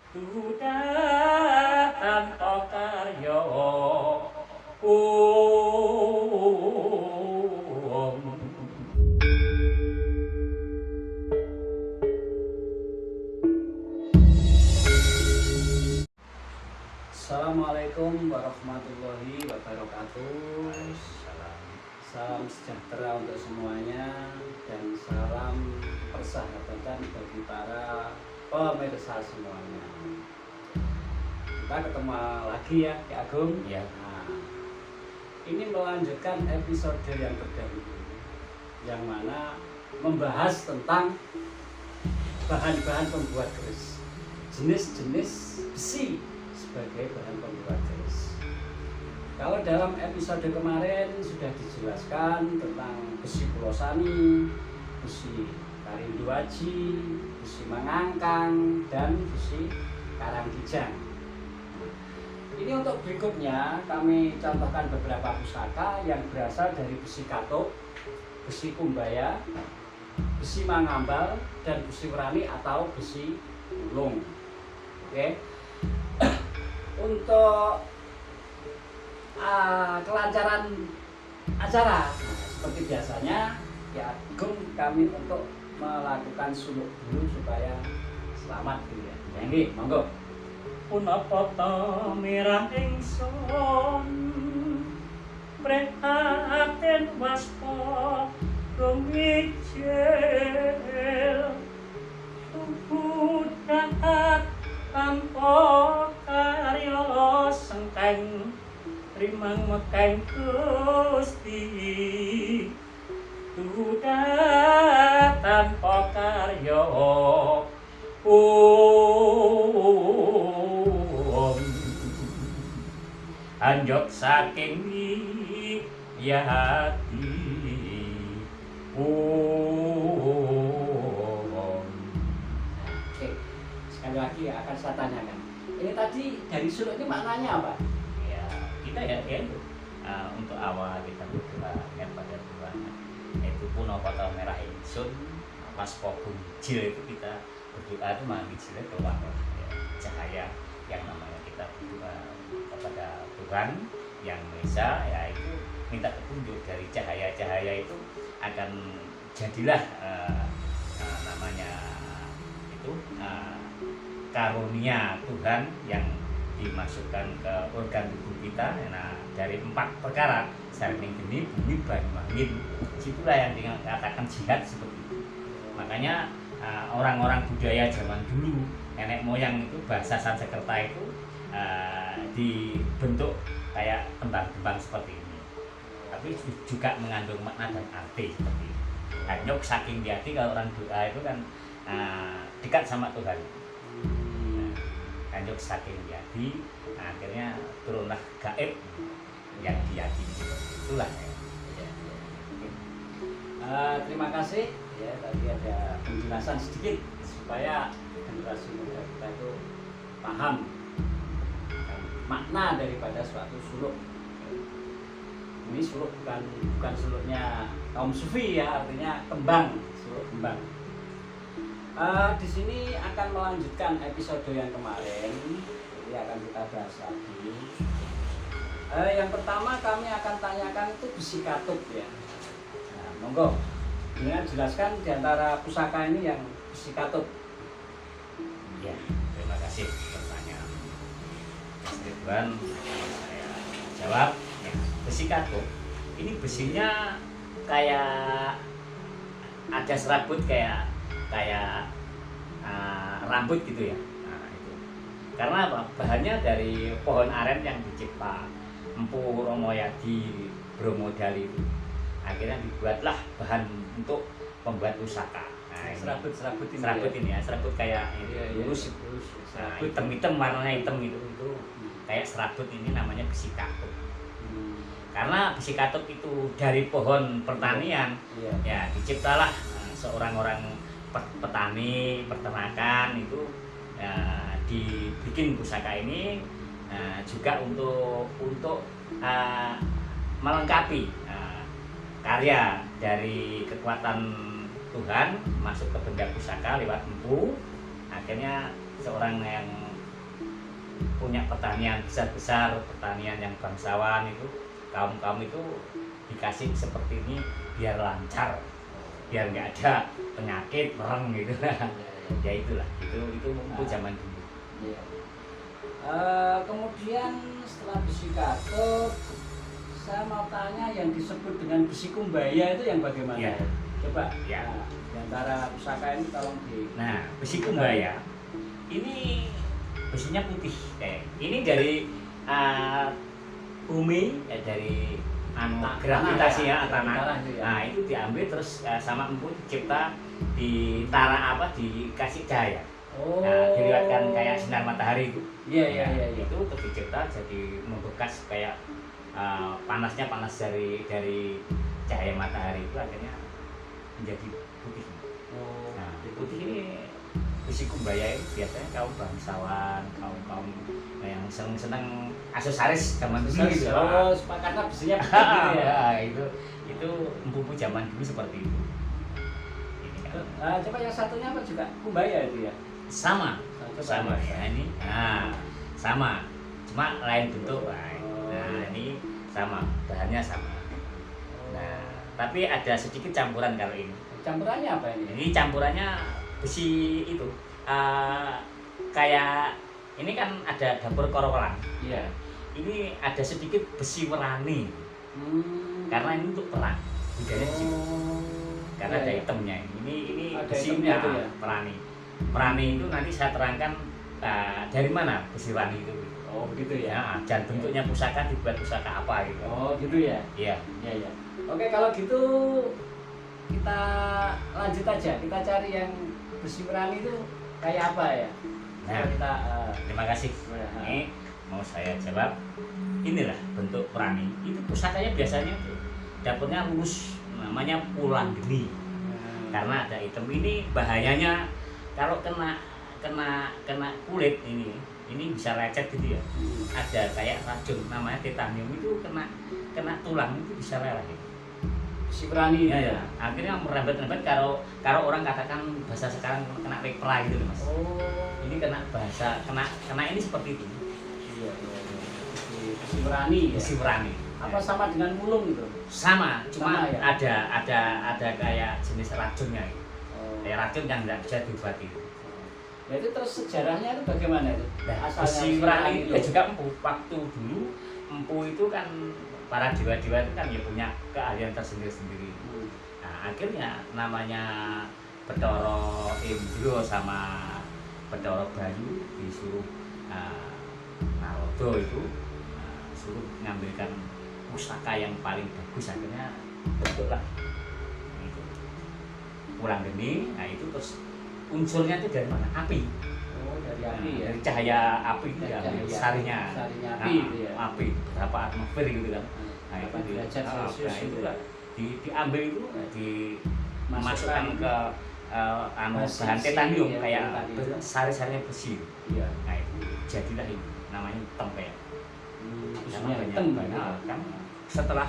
Duda tanpa karya Assalamualaikum warahmatullahi wabarakatuh. Salam sejahtera untuk semuanya dan salam persahabatan bagi para pemirsa semuanya. Kita ketemu lagi ya, Ki Agung. ya. Nah, ini melanjutkan episode yang terdahulu, yang mana membahas tentang bahan-bahan pembuat keris, jenis-jenis besi sebagai bahan pembuat keris. Kalau dalam episode kemarin sudah dijelaskan tentang besi pulosani, besi karinduaji, besi mangangkang, dan besi karanggijang. Ini untuk berikutnya kami contohkan beberapa pusaka yang berasal dari besi katuk, besi kumbaya, besi mangambal, dan besi werani atau besi ulung. Oke. Untuk kelancaran acara, seperti biasanya ya Agung kami untuk melakukan suluk dulu supaya selamat gitu ya. Jadi monggo. Punapa ta mirah ingsun prihatin waspa rumijil tuhudat tanpa karya sengkeng rimang mekeng Gusti tuhudat tanpa karya anjok saking hati Oke, sekali lagi akan saya tanyakan. Ini tadi dari suluk ini maknanya apa? ya kita ya itu untuk awal kita berdoa kepada Tuhan itu pun apa tahu merah ingsun pas pokok hijau itu kita berdoa itu hijaunya keluar ya, cahaya yang namanya kita berdoa kepada Tuhan yang Esa ya itu minta petunjuk dari cahaya itu akan jadilah namanya itu karunia Tuhan yang dimasukkan ke organ tubuh kita. Nah dari 4 perkara sarning geni bumi banyu angin situlah yang dikatakan jihad seperti itu. Makanya orang-orang budaya zaman dulu nenek moyang itu bahasa Sanskerta itu dibentuk kayak tembang-tembang seperti ini, tapi juga mengandung makna dan arti seperti ini. Hanyok saking di hati, kalau orang doa itu kan dekat sama Tuhan. Hanyok saking di hati, akhirnya turunlah gaib yang diyakini. Itulah ya. Terima kasih ya, tadi ada penjelasan sedikit supaya generasi muda kita itu paham makna daripada suatu suluk. Ini suluk bukan suluknya kaum sufi ya, artinya kembang, suluk kembang. Di sini akan melanjutkan episode yang kemarin, jadi akan kita bahas lagi. Yang pertama kami akan tanyakan itu besi katuk ya. Nah, monggo, dengan jelaskan diantara pusaka ini yang besi katuk. Ya, terima kasih pertanyaan Mas Ridwan. Saya jawab ya, besi katuk ini besinya kayak ada serabut kayak rambut gitu ya. Nah, itu karena apa? Bahannya dari pohon aren yang dicipta Empu Romoyadi Bromodali itu. Akhirnya dibuatlah bahan untuk pembuat pusaka. Nah, Serabut ini ya, serabut kayak ini lurus. Nah, hitam warnanya hitam gitu. Itu kayak serabut ini namanya besi katuk. Karena besi katuk itu dari pohon pertanian, ya diciptalah seorang orang petani peternakan itu dibikin pusaka ini juga untuk melengkapi karya dari kekuatan Tuhan masuk ke benda pusaka lewat empu. Akhirnya seorang yang punya pertanian besar-besar, pertanian yang bangsawan itu, kaum itu dikasih seperti ini biar lancar, biar nggak ada penyakit mereng gitu lah. Ya itulah, itu mumpu zaman dulu. Iya. Kemudian setelah besi katup, saya mau tanya yang disebut dengan besi kumbaya itu yang bagaimana? Ya. Coba Ya. nah, di antara pusaka ini tolong di. Nah, besi kumbaya ini besinya putih. Ini dari bumi, dari gravitasi ya, tanah. Nah, itu diambil terus sama empu dicipta di tanah dikasih cahaya. Oh. Nah, dilihatkan kayak sinar matahari itu. Iya. Itu terus dicipta jadi membekas kayak panasnya panas dari cahaya matahari itu akhirnya menjadi putih. Oh. Nah, putih ini besi kumbaya itu biasanya kaum bangsawan, kaum yang seneng aksesoris zaman dulu gitu. Oh, karena besinya putih gitu ya. Itu empu zaman dulu seperti itu. Ini kan. Coba yang satunya apa juga kumbaya itu ya? Sama Coba. ya ini. Nah, sama. Cuma lain bentuk. Nah, ini sama, bahannya sama. Nah, tapi ada sedikit campuran kalau ini. Campurannya apa ini? Ini campurannya besi itu kayak ini kan ada dapur korolan. Iya. Ini ada sedikit besi werani. Karena ini untuk perang. Budaya di situ. Karena ada hitamnya. Ini ada besinya hitamnya itu ya? werani. Werani itu nanti saya terangkan dari mana besi werani itu. Oh, begitu ya. Ya, dan bentuknya pusaka dibuat pusaka apa gitu. Oh, gitu ya. Iya. Iya. Oke, kalau gitu kita lanjut aja. Kita cari yang besi werani itu kayak apa ya? Nah, kita terima kasih. Ini mau saya jawab. Inilah bentuk werani. Itu pusakanya biasanya tuh dapurnya lurus, namanya pulang geni. Karena ada hitam. Ini bahayanya kalau kena kulit ini bisa lecet gitu ya. Ada kayak racun namanya titanium itu kena tulang itu bisa leleh. Besi werani Ya. Akhirnya merambat-rambat kalau orang katakan bahasa sekarang kena lepra gitu loh, Mas. Oh. Ini kena bahasa kena ini seperti itu. Iya. Besi werani ya. Besi werani. Apa sama dengan mulung gitu? Sama, cuma Sama, ya? ada kayak jenis racunnya gitu. Oh. Kayak racun yang tidak bisa diobati. Ya, itu terus sejarahnya itu bagaimana itu? Besi werani itu ya juga empu. Waktu dulu empu itu kan para dewa-dewa itu kan ya punya keahlian tersendiri-sendiri. Nah, akhirnya namanya Bathara Indra sama Bathara Bayu disuruh Narada itu suruh mengambilkan pusaka yang paling bagus, akhirnya bentuklah itu pulang geni. Nah, itu terus unsurnya itu dari mana? Api. Oh, dari api ya. Dari cahaya api itu ya, sarinya. Sarinya api itu ya. Api berapa atmosfer gitu kan. Nah, itu derajat Celcius itu itu lah diambil itu dimasukkan ke bahan titanium ya, kayak titanium. sari-sarinya besi. Iya. Nah, itu jadilah ini namanya tempe. Karena Isinya banyak hitam kan setelah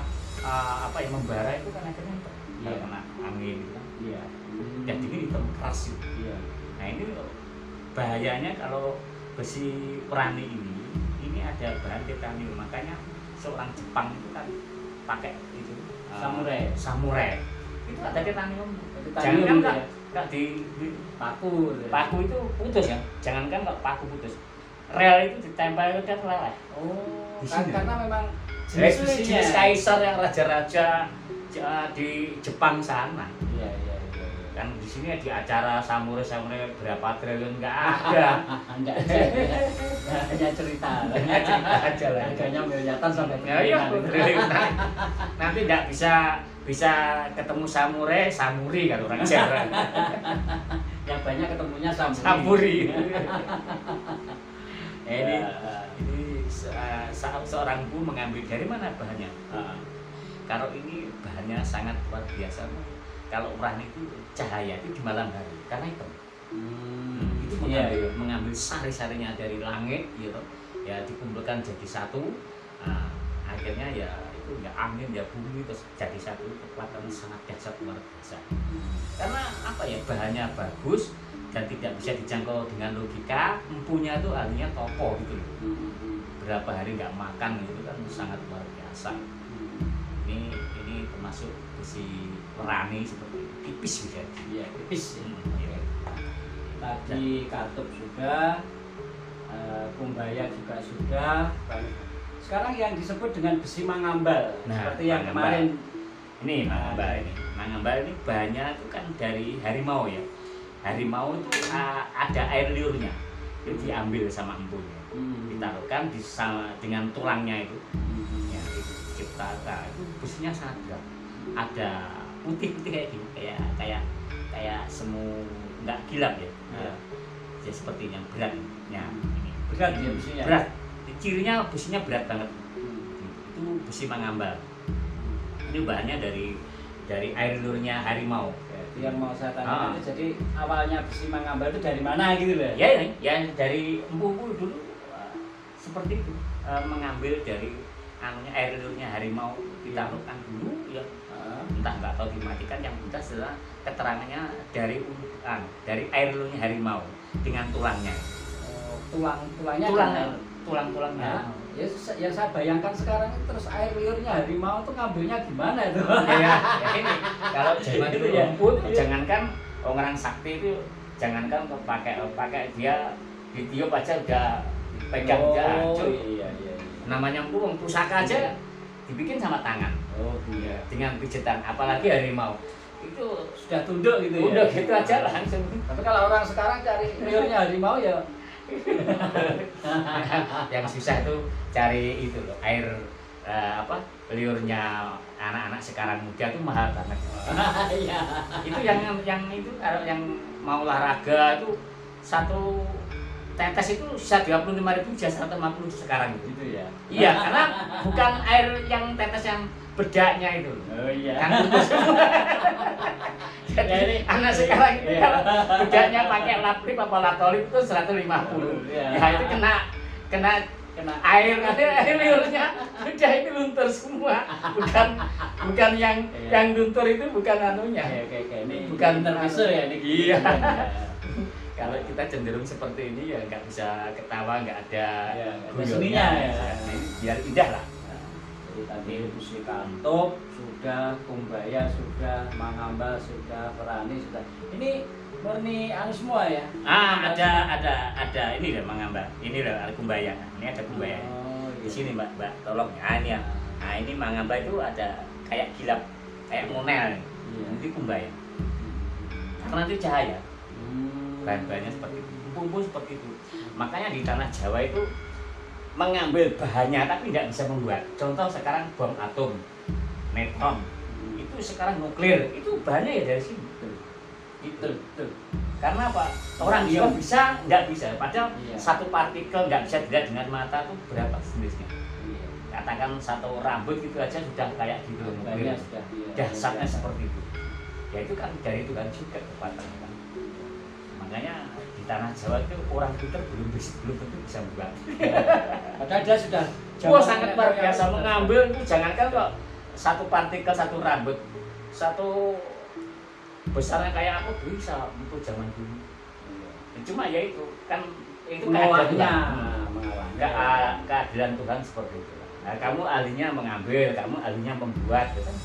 membara itu kan akhirnya hitam. Iya. Kalau kena angin gitu kan. Iya. Jadi ini hitam keras itu. Iya. Nah, ini bahayanya kalau besi werani ini ada bahan titanium, makanya seorang Jepang itu kan pakai itu samurai itu ada titanium. Jangan kan nggak di paku itu putus ya, jangankan nggak paku putus, rel itu ditempel udah meleleh. Oh, di sini karena memang jenis kaisar yang raja-raja di Jepang sana. Iya. Kan di sini di acara samurai berapa triliun nggak ada. Nggak ada. Hanya cerita aja lah. Harganya miliaran sampai triliunan. Nanti nggak bisa ketemu samuri kalau orang Jawa. Yang banyak ketemunya Samuri. Ini seorang ibu mengambil dari mana bahannya? Kalau ini bahannya sangat luar biasa. Kalau werani itu cahaya itu di malam hari karena hitam. Itu mengambil sari-sarinya dari langit gitu, ya dikumpulkan jadi satu. Akhirnya ya itu itu ya angin ya bumi terus jadi satu kekuatan sangat dahsyat luar biasa. Karena apa ya, bahannya bagus dan tidak bisa dijangkau dengan logika, empunya itu artinya topo gitu loh. Berapa hari nggak makan itu kan sangat luar biasa. Ini termasuk besi perani seperti itu. Tipis bisa. Iya, tipis. Ya. Tadi katup sudah, kumbaya juga sudah. Sekarang yang disebut dengan besi mangambal, seperti yang mangambal. kemarin. Ini mangambal ini. Mangambal ini bahannya itu kan dari harimau ya. Harimau itu ada air liurnya. Itu diambil sama empunya. Ditaruhkan dengan tulangnya itu. Ya, itu diciptakan. Itu besinya sangat berat. Ada putih-putih kayak gini, kayak semu nggak gilap ya. Ya seperti yang berat ya. Ini Berat ya besinya. berat. Cirinya besinya berat banget. Itu besi mangambal. Ini bahannya dari air liurnya harimau. Itu yang mau saya tanyakan itu, jadi awalnya besi mangambal itu dari mana gitu loh? Ya dari empu-empu dulu seperti itu, mengambil dari air liurnya harimau, ditaruhkan dulu ya. Entah nggak tahu dimatikan, yang jelas adalah keterangannya dari air liurnya harimau dengan tulangnya. Tulangnya Tulang-tulangnya. Ya, yang saya bayangkan sekarang terus air liurnya harimau itu ngambilnya gimana itu? Ya ini kalau zaman Gitu dulu ya. emput, jangankan orang sakti itu, jangankan pakai dia ditiup aja udah pegang udah hancur. Iya. Namanya empuk, pusaka aja dibikin sama tangan. Oh iya. Dengan pijetan, apalagi harimau itu Sudah tunduk gitu ya. udah gitu aja langsung. Tapi kalau orang sekarang cari liurnya harimau ya Yang susah itu cari itu loh, air liurnya anak-anak sekarang muda tuh mahal banget. iya. Itu yang itu kalau yang mau olahraga itu satu tetes itu bisa 25.000 bisa 150 sekarang gitu. Gitu ya. Iya, karena bukan air yang tetes yang bedaknya itu. Oh iya. Kan bungkus. Jadi anak sekarang itu kalau bedaknya pakai laprip apa latolip itu 150. Iya. Ya itu kena air liurnya udah itu luntur semua. Bukan yang luntur itu bukan anunya. Kayak ini Bukan termasuk ya ini. Iya. Kalau kita cenderung seperti ini ya nggak bisa ketawa, nggak ada seninya ya. Biar indah lah. Jadi tadi besi kantop sudah, kumbaya sudah, mangambal sudah, perani sudah. Ini murni anu semua ya? Ada ini loh mangambal. Ini loh ada kumbaya. Ini ada kumbaya. Oh, Di sini Mbak, tolong. Nah, ini ya. Nah, ini mangambal itu ada kayak gilap, kayak monel. Iya. Ini kumbaya. Karena itu cahaya. Bahan-bahannya seperti itu, empuk seperti itu. Makanya di tanah Jawa itu mengambil bahannya tapi tidak bisa membuat. Contoh sekarang bom atom, neutron, itu sekarang nuklir, itu bahannya ya dari sini. Itu. Karena apa? Orang Jawa bisa, nggak bisa. Padahal satu partikel nggak bisa dilihat dengan mata itu berapa jenisnya. Katakan satu rambut gitu aja sudah kayak gitu nuklir. Dahsyatnya seperti itu. Ya itu kan dari itu kan juga kekuatannya kan. Makanya di tanah Jawa itu orang pintar belum tentu bisa membuat. Padahal dia sudah Sangat luar biasa mengambil itu, jangankan kok satu partikel satu rambut, satu besarnya kayak apa bisa untuk zaman dulu. Cuma ya itu kan itu keadilan Tuhan seperti itu. Nah, kamu ahlinya mengambil, kamu ahlinya membuat, gitu kan?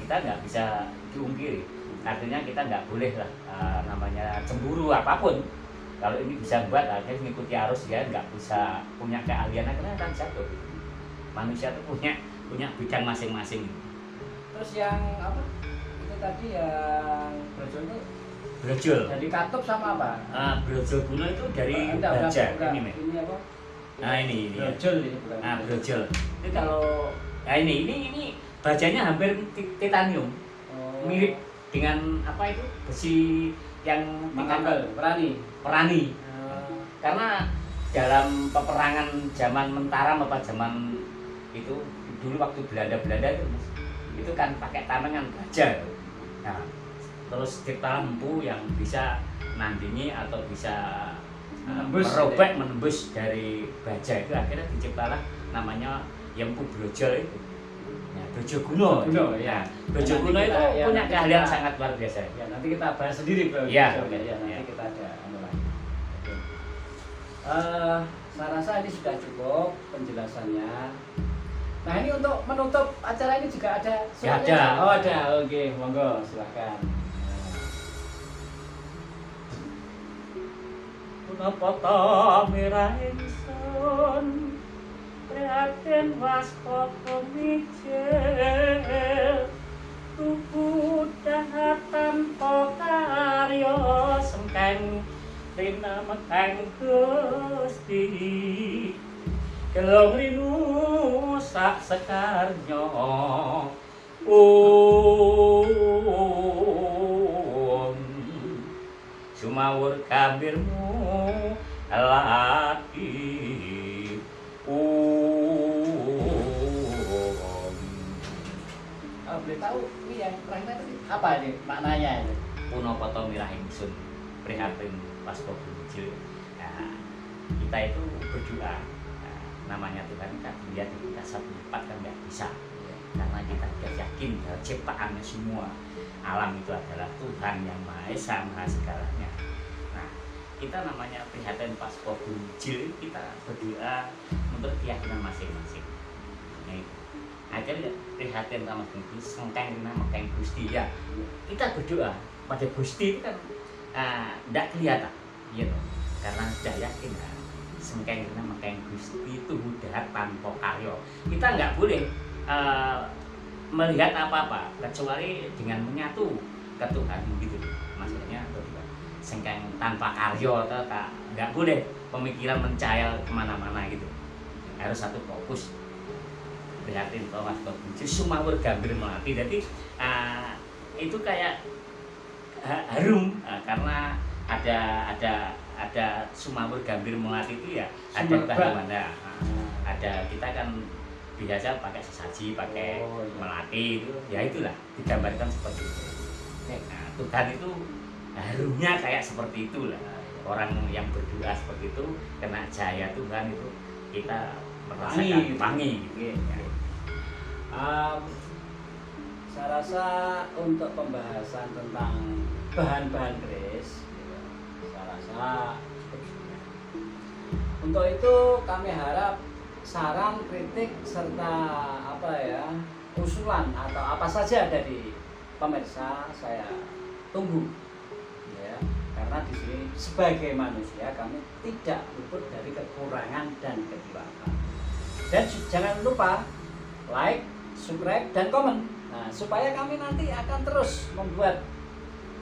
Kita nggak bisa diungkiri. Artinya kita nggak boleh lah namanya cemburu apapun. Kalau ini bisa buat, akhirnya mengikuti arus ya, nggak bisa punya keahlian, akhirnya akan jatuh. Manusia itu punya bidang masing-masing. Terus yang apa? Itu tadi yang brojol itu. Brojol. Dari katup sama apa? Brojol kuno itu dari baja. Ini apa? Nah ini. Brojol ini bukan. Brojol. Itu kalau ini bajanya hampir titanium. Mirip dengan apa itu besi yang mangambal, perani. Karena dalam peperangan zaman Mataram apa zaman itu dulu waktu Belanda itu kan pakai tamengan baja. Nah, terus cipta empu yang bisa nandingi atau bisa menembus dari baja itu, akhirnya diciptalah namanya ya Empu Brojol itu. Ya, Brojoguno. Ya. Brojoguno Nanti itu kita- punya nanti keahlian kita- sangat luar biasa. Ya, nanti kita bahas sendiri Bro. Iya, Oke, ya, nanti iya. kita ada lagi. Oke. Saya rasa ini sudah cukup penjelasannya. Nah, ini untuk menutup acara ini juga ada Ya, suratnya? ada. Oh, ada. Oke, monggo silahkan. Punapa ta mirah ingsun prihatin waspa pemijil tuku dahat tanpa karya sengkeng rina mekeng Gusti kelong rinu sak sekarnya sumawur gambirmu lagi Boleh tahu ini yang terakhir tadi apa ini maknanya itu? punapa ta mirah ingsun prihatin waspa bumijil. Nah, kita itu berdoa, nah, namanya Tuhan kan dilihat di kita satu tempat kan nggak bisa, karena kita sudah yakin bahwa ciptaannya semua alam itu adalah Tuhan yang Maha Esa Maha segalanya. Nah, kita namanya prihatin waspa bumijil, kita berdoa menurut keyakinan masing-masing. Nah, itu. Akhirnya prihatin sama Gusti, sengkeng nama mekeng Gusti ya. Kita berdoa pada Gusti itu kan tidak kelihatan, gitu. Karena sudah yakin sengkeng nama mekeng Gusti itu udah tanpa karya. Kita nggak boleh melihat apa-apa kecuali dengan menyatu ke Tuhan gitu. Maksudnya berdoa sengkeng tanpa karya atau nggak boleh pemikiran mencayal kemana-mana gitu. Harus satu fokus. Prihatin waspa bumijil sumawur gambir melati. Jadi itu kayak harum karena ada sumawur gambir melati itu ya ada bagaimana ada kita kan biasa pakai sesaji pakai melati itu ya itulah digambarkan seperti itu. Nah, Tuhan itu harumnya kayak seperti itulah orang yang berdoa seperti itu kena cahaya Tuhan itu kita merasakan wangi gitu. Saya rasa untuk pembahasan tentang bahan-bahan keris, saya rasa cukup sudah. Untuk itu kami harap saran, kritik serta usulan atau apa saja dari pemirsa saya tunggu, ya. Karena di sini sebagai manusia kami tidak luput dari kekurangan dan kekurangan. Dan jangan lupa like, subscribe, dan komen. Nah, supaya kami nanti akan terus membuat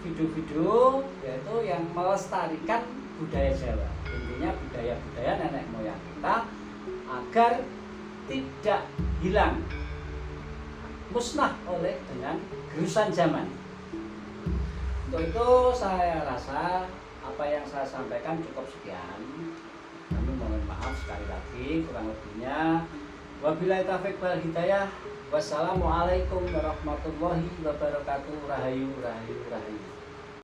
video-video yaitu yang melestarikan budaya Jawa. Intinya budaya-budaya nenek moyang kita agar tidak hilang, musnah oleh dengan gerusan zaman. Untuk itu saya rasa apa yang saya sampaikan cukup sekian. Kami mohon maaf sekali lagi kurang lebihnya. Wabillahi taufiq wal hidayah. Wassalamualaikum warahmatullahi wabarakatuh. Rahayu, rahayu, rahayu.